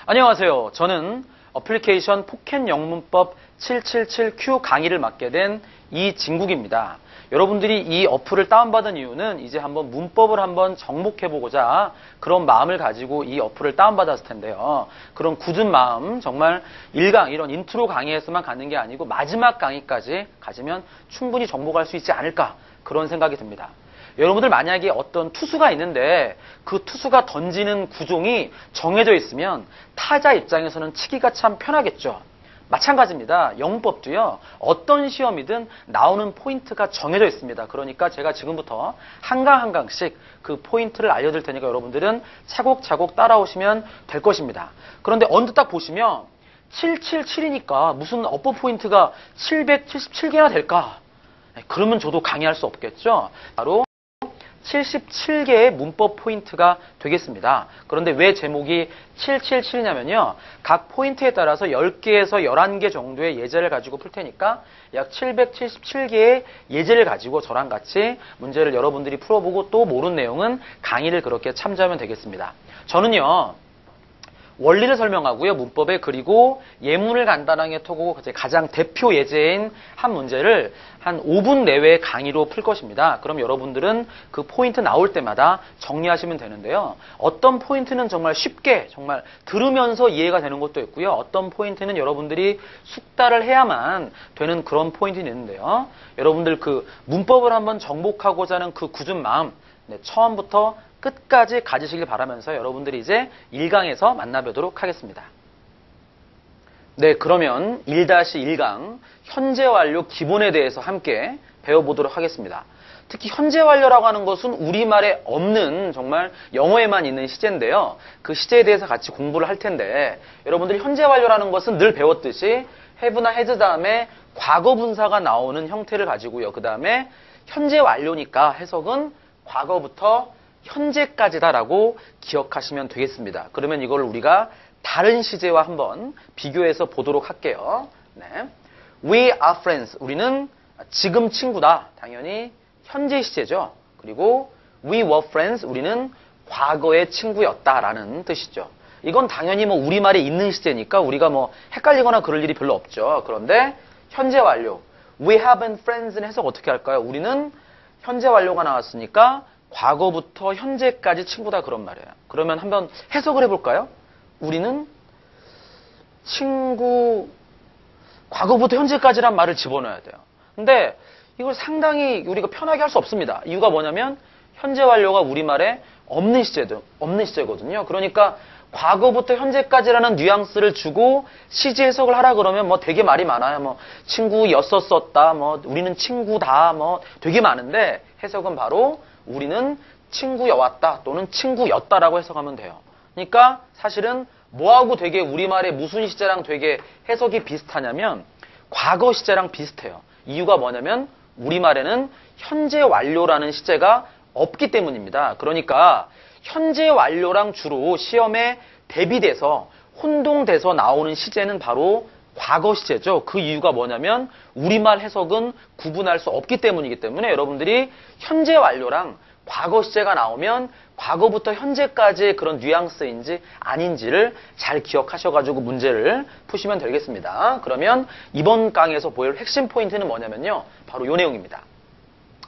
안녕하세요. 저는 어플리케이션 포켓 영문법 777Q 강의를 맡게 된 이진국입니다. 여러분들이 이 어플을 다운받은 이유는 이제 한번 문법을 한번 정복해보고자 그런 마음을 가지고 이 어플을 다운받았을 텐데요. 그런 굳은 마음, 정말 1강, 이런 인트로 강의에서만 갖는 게 아니고 마지막 강의까지 가지면 충분히 정복할 수 있지 않을까, 그런 생각이 듭니다. 여러분들 만약에 어떤 투수가 있는데 그 투수가 던지는 구종이 정해져 있으면 타자 입장에서는 치기가 참 편하겠죠. 마찬가지입니다. 영문법도요. 어떤 시험이든 나오는 포인트가 정해져 있습니다. 그러니까 제가 지금부터 한 강 한 강씩 그 포인트를 알려드릴 테니까 여러분들은 차곡차곡 따라오시면 될 것입니다. 그런데 언뜻 딱 보시면 777이니까 무슨 어법 포인트가 777개나 될까? 그러면 저도 강의할 수 없겠죠. 바로 77개의 문법 포인트가 되겠습니다. 그런데 왜 제목이 777이냐면요. 각 포인트에 따라서 10개에서 11개 정도의 예제를 가지고 풀 테니까 약 777개의 예제를 가지고 저랑 같이 문제를 여러분들이 풀어보고 또 모르는 내용은 강의를 그렇게 참조하면 되겠습니다. 저는요. 원리를 설명하고요. 문법에, 그리고 예문을 간단하게 터고 가장 대표 예제인 한 문제를 한 5분 내외의 강의로 풀 것입니다. 그럼 여러분들은 그 포인트 나올 때마다 정리하시면 되는데요. 어떤 포인트는 정말 쉽게 정말 들으면서 이해가 되는 것도 있고요. 어떤 포인트는 여러분들이 숙달을 해야만 되는 그런 포인트는 있는데요. 여러분들 그 문법을 한번 정복하고자 하는 그 굳은 마음, 처음부터 끝까지 가지시길 바라면서 여러분들이 이제 1강에서 만나보도록 하겠습니다. 네, 그러면 1-1강 현재 완료 기본에 대해서 함께 배워보도록 하겠습니다. 특히 현재 완료라고 하는 것은 우리말에 없는 정말 영어에만 있는 시제인데요. 그 시제에 대해서 같이 공부를 할 텐데 여러분들이 현재 완료라는 것은 늘 배웠듯이 have나 has 다음에 과거 분사가 나오는 형태를 가지고요. 그 다음에 현재 완료니까 해석은 과거부터 현재까지다라고 기억하시면 되겠습니다. 그러면 이걸 우리가 다른 시제와 한번 비교해서 보도록 할게요. 네. We are friends. 우리는 지금 친구다. 당연히 현재 시제죠. 그리고 we were friends. 우리는 과거의 친구였다라는 뜻이죠. 이건 당연히 뭐 우리말에 있는 시제니까 우리가 뭐 헷갈리거나 그럴 일이 별로 없죠. 그런데 현재 완료. We have been friends는 해석 어떻게 할까요? 우리는 현재 완료가 나왔으니까 과거부터 현재까지 친구다, 그런 말이에요. 그러면 한번 해석을 해볼까요? 우리는 친구, 과거부터 현재까지란 말을 집어넣어야 돼요. 근데 이걸 상당히 우리가 편하게 할 수 없습니다. 이유가 뭐냐면 현재 완료가 우리말에 없는 시제거든요. 그러니까 과거부터 현재까지라는 뉘앙스를 주고 시제 해석을 하라 그러면 뭐 되게 말이 많아요. 뭐 친구였었다, 뭐 우리는 친구다, 뭐 되게 많은데 해석은 바로 우리는 친구여왔다 또는 친구였다라고 해석하면 돼요. 그러니까 사실은 뭐하고 되게 우리말의 무슨 시제랑 되게 해석이 비슷하냐면 과거 시제랑 비슷해요. 이유가 뭐냐면 우리말에는 현재 완료라는 시제가 없기 때문입니다. 그러니까 현재 완료랑 주로 시험에 대비돼서 혼동돼서 나오는 시제는 바로 과거 시제죠. 그 이유가 뭐냐면 우리말 해석은 구분할 수 없기 때문이기 때문에 여러분들이 현재 완료랑 과거 시제가 나오면 과거부터 현재까지의 그런 뉘앙스인지 아닌지를 잘 기억하셔가지고 문제를 푸시면 되겠습니다. 그러면 이번 강의에서 보일 핵심 포인트는 뭐냐면요. 바로 이 내용입니다.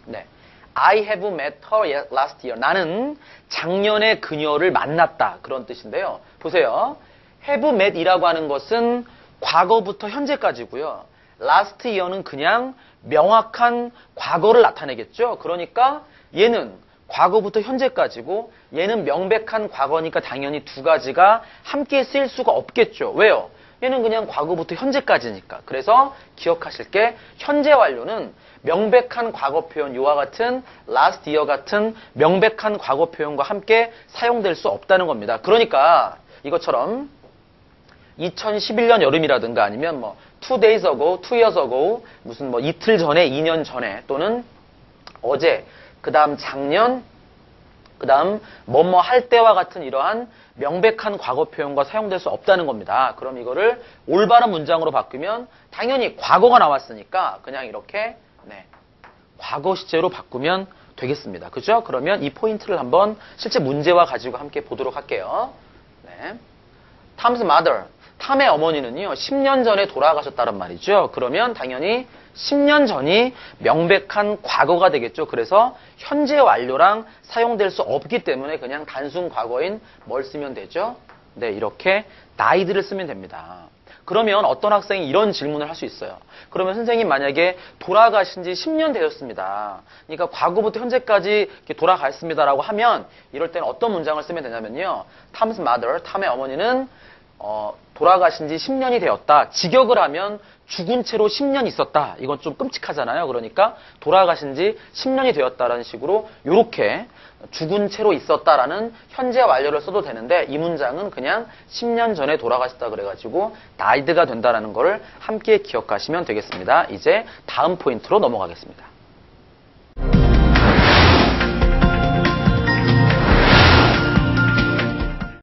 네. I have met her last year. 나는 작년에 그녀를 만났다. 그런 뜻인데요. 보세요. have met 이라고 하는 것은 과거부터 현재까지고요. last year는 그냥 명확한 과거를 나타내겠죠. 그러니까 얘는 과거부터 현재까지고 얘는 명백한 과거니까 당연히 두 가지가 함께 쓰일 수가 없겠죠. 왜요? 얘는 그냥 과거부터 현재까지니까. 그래서 기억하실 게 현재 완료는 명백한 과거 표현, 이와 같은 last year 같은 명백한 과거 표현과 함께 사용될 수 없다는 겁니다. 그러니까 이것처럼 2011년 여름이라든가 아니면 뭐 2 days ago, 2 years ago, 무슨 뭐 이틀 전에, 2년 전에 또는 어제, 그 다음 작년, 그 다음 뭐뭐 할 때와 같은 이러한 명백한 과거 표현과 사용될 수 없다는 겁니다. 그럼 이거를 올바른 문장으로 바꾸면 당연히 과거가 나왔으니까 그냥 이렇게 과거 시제로 바꾸면 되겠습니다. 그죠? 그러면 이 포인트를 한번 실제 문제와 가지고 함께 보도록 할게요. Tom's mother, 탐의 어머니는요 10년 전에 돌아가셨다는 말이죠. 그러면 당연히 10년 전이 명백한 과거가 되겠죠. 그래서 현재 완료랑 사용될 수 없기 때문에 그냥 단순 과거인 뭘 쓰면 되죠? 이렇게 died를 쓰면 됩니다. 그러면 어떤 학생이 이런 질문을 할 수 있어요. 그러면 선생님 만약에 돌아가신 지 10년 되셨습니다. 그러니까 과거부터 현재까지 이렇게 돌아가셨습니다라고 하면 이럴 때는 어떤 문장을 쓰면 되냐면요. Tom's mother, 탐의 어머니는 돌아가신 지 10년이 되었다. 직역을 하면 죽은 채로 10년 있었다. 이건 좀 끔찍하잖아요. 그러니까 돌아가신 지 10년이 되었다라는 식으로 이렇게 죽은 채로 있었다라는 현재 완료를 써도 되는데 이 문장은 그냥 10년 전에 돌아가셨다 그래가지고 died가 된다라는 거를 함께 기억하시면 되겠습니다. 이제 다음 포인트로 넘어가겠습니다.